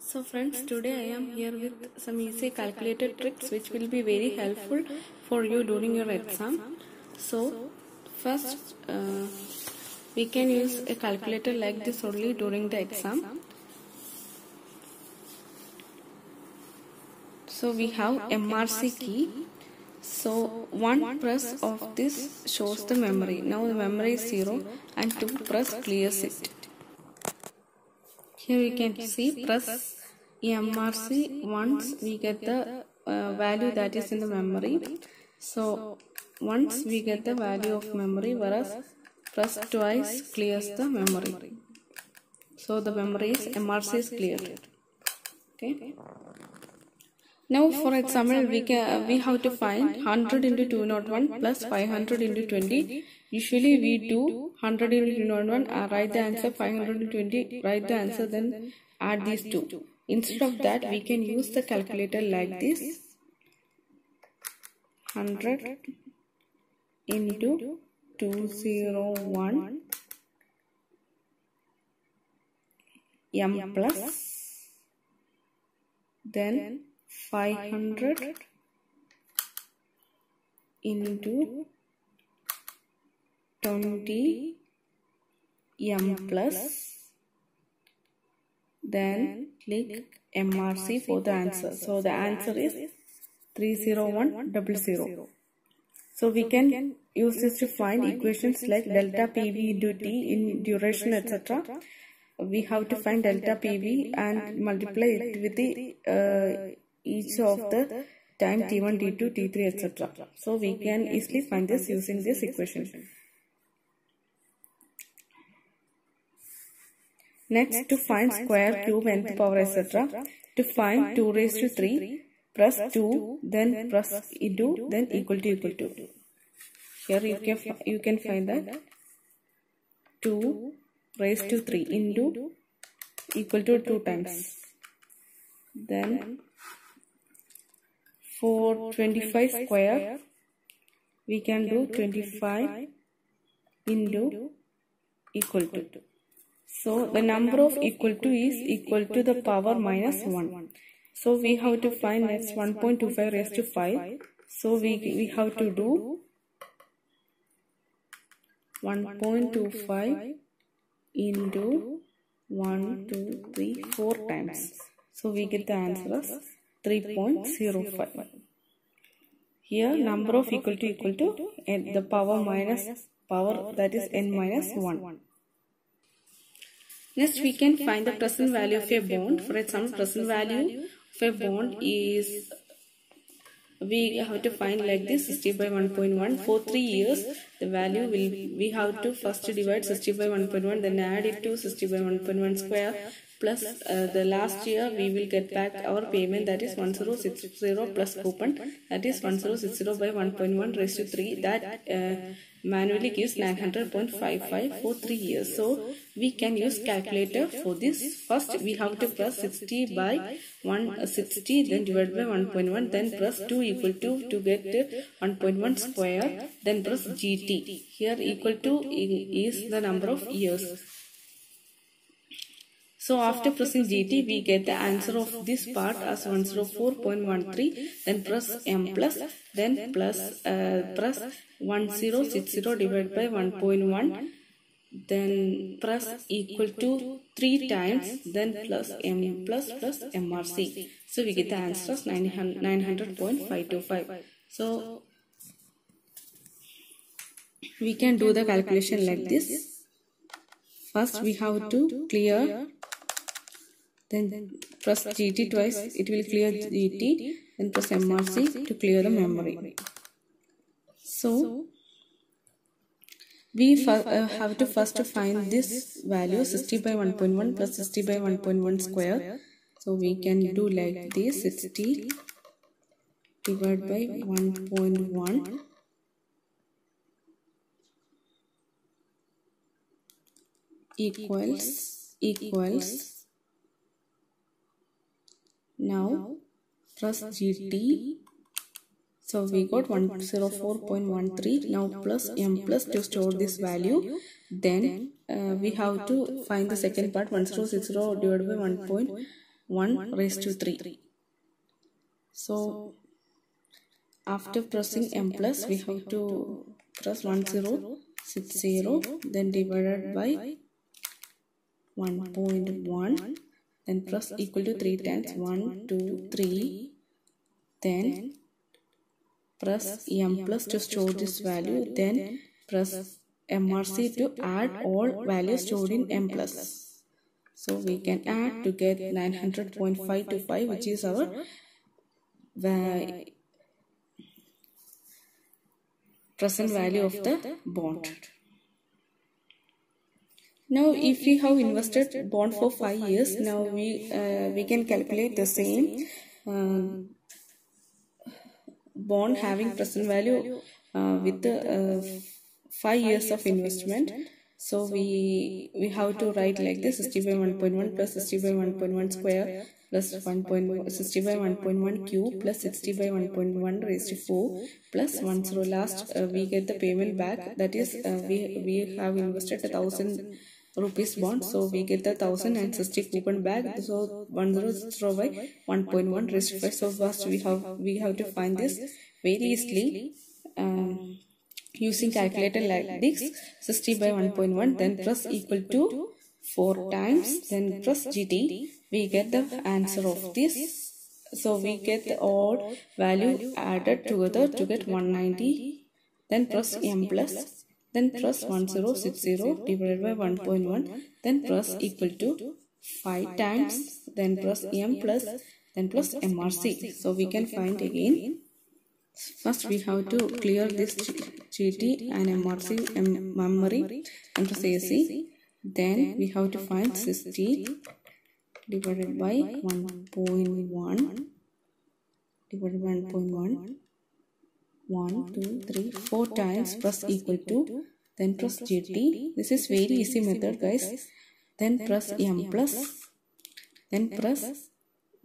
So friends, today I am here with some easy calculator tricks which will be very helpful for you during your exam. So first we can use a calculator like this only during the exam. So we have MRC key. So one press of this shows the memory. Now the memory is 0 and 2 press clears it. Here we can see press MRC once we get the value that is in the memory. So once we get the value of memory, whereas press twice clears the memory. So the memory is MRC is cleared. Okay. Now for example we have to find 100 into 201 plus 500 into 20. Usually we do 100 into 201, write the answer, 500 into 20, write the answer, then add these two. Instead of that, we can use the calculator like this. 100 into 201 m plus, then 500 into 20 m plus, then click MRC for the answer. So the answer is 30100. So we can use this to find equations like delta PV into T in duration, etc. We have to find delta PV and multiply it with the each of the time T1, T2, T3, etc. So we can easily find this using this equation. Next, to find square, cube, nth power, etc. To find 2 raised to 3, press 2, then press into, then equal to. Here you can find that 2 raised to 3 into equal to 2 times. Then for 25 square, we can do 25 into equal to. So the number of equal to is equal to the power minus 1. So we have to find next 1.25 raised to 5. So we have to do 1.25 into 1, 2, 3, 4 times. So we get the answer as 3.05. Here number of equal to and the power minus power, that is n minus 1. Next we can find the present value of a bond. For example, present value of a bond is, we have to find like this, 60 by 1.1. For 3 years the value will, we have to first divide 60 by 1.1, then add it to 60 by 1.1 square plus the last year we will get back our payment, that is 1060 plus coupon, that is 1060 by 1.1 raised to 3, that manually gives 900.55 for 3 years. So we can use calculator for this. First we have to press 60 by 160, then divide by 1.1, then press 2 equal to get 1.1 square, then press GT. Here equal to is the number of years. So after pressing GT, we get the answer of this part as 104.13. Then press M plus, then press 1060 divided by 1.1. Then press equal to 3 times. Then plus M plus MRC. So we get the answer as 900.525. So we can do the calculation like this. First we have to clear. Then press GT twice, it will clear GT, then press MRC to clear the memory. So we have to first find this value, 60 by 1.1 plus 60 by 1.1 square. So we can do like this, 60 divided by 1.1 equals. Now press GT. So we got 104.13. Now plus M plus to store this value. Then we have to find the second part, 1060 divided by 1 raised to 3. So after pressing M plus, we have to press 1060, then divided by 1.1, then press equal to 3 times 1, 2, 3, then press M plus to store this value, then press MRC to add all values stored in M plus. So we can add to get 900.525, which is our present value of the bond. Now if we have invested bond for 5 years, now we can calculate the same bond having present value with the 5 years of investment. So we have to write like this: 60 by 1.1 plus 60 by 1.1 square plus 60 by 1.1 cube plus 60 by 1.1 raised to 4 plus 10. Last we get the payment back, that is we have invested 1,000 rupees bond, so we get the 1,060 coupon back. So 100 by 1.1 raised to 5. So first we have to find this very easily using calculator like this: 60 by 1.1, then press equal to 4 times, then press GT. We get the answer of this. So we get the all value added together to get 190. Then press M plus, then press 1060 divided by 1.1, then press equal to 5 times, then press M plus, then press MRC. So we can find again. First we have to clear this GT and MRC memory and press AC. Then we have to find 60 divided by 1.1 divided by 1.1, 1, 2, 3, 4 times, press equal to, then press GT. This is very easy method, guys. Then press M plus, then press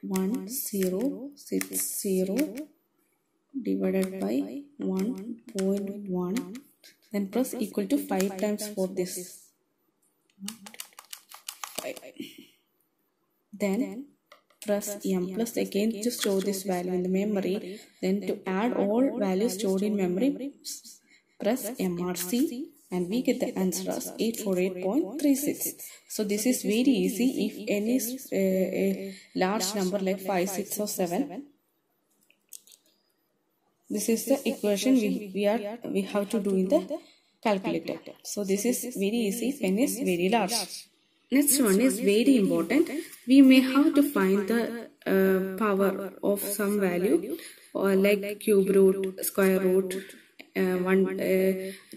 1060 divided by 1.1, then press equal to 5 times for this. 5. Then press M plus again to store this value in the memory. Then to add all values stored in memory, press MRC, and we get the answer as 848.36. So this is very easy. If any a large number like 5, 6 or 7, this is the equation we have to do in the calculator. So this is very easy if n is very large. Next one is very important. We may have to find the power of some value, or like cube root, square root,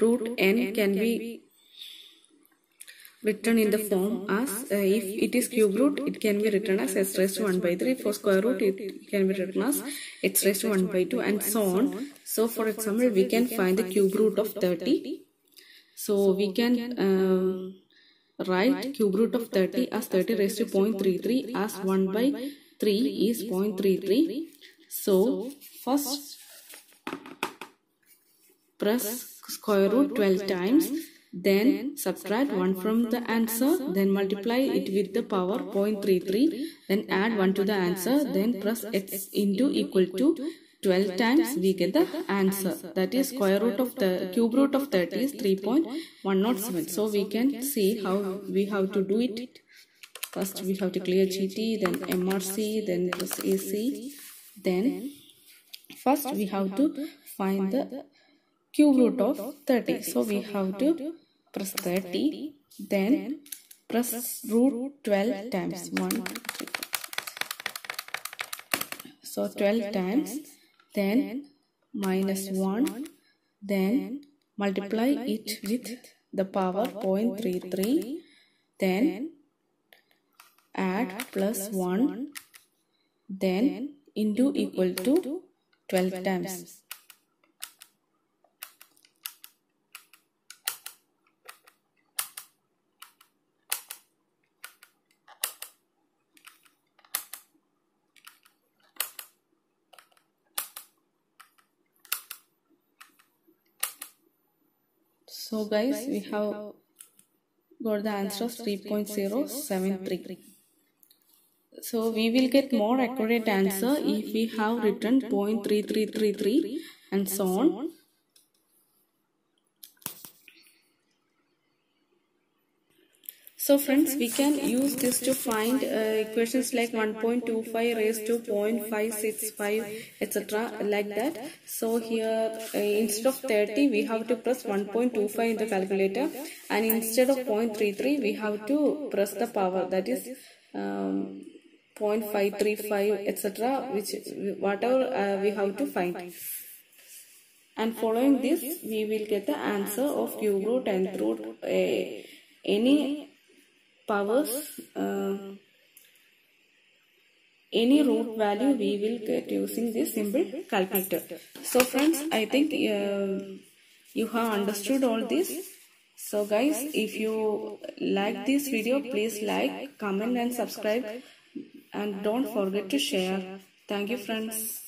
root n can be written in the form as if it is cube root, it can be written as s raised to 1 by 3. For square root, it can be written as x raised to 1 by 2, and so on. So for example, we can find the cube root of 30. So we can write cube root of 30 as 30 raised to 0.33, as 1 by 3 is 0.33. So first press square root 12 times, then subtract 1 from the answer, then multiply it with the power 0.33, then add 1 to the answer, then press x into equal to 12 times, we get the answer. That is square root of the cube root of 30 is 3.107. So we can see how we have to do it. First we have to clear GT, then MRC, then press AC. Then first we have to find the cube root of 30. So we have to press 30, then press root 12 times. 1, 2, 3. So 12 times, then minus 1, then multiply it with the power 0.33, then add plus 1, then into equal to 12 times. So guys, we have got the answer of 3.073. So we will get more accurate answer if we have written 0.3333 and so on. So friends, we can use this to find equations like 1.25 raised to 0.565 etc. like that. So here instead of 30 we have to press 1.25 in the calculator, and instead of 0.33 we have to press the power, that is 0.535 etc. which whatever we have to find. And following this we will get the answer of cube root, nth root, any powers, any root value we will get using this simple calculator. So friends, I think you have understood all this. So guys, if you like this video, please like, comment and subscribe, and don't forget to share. Thank you friends.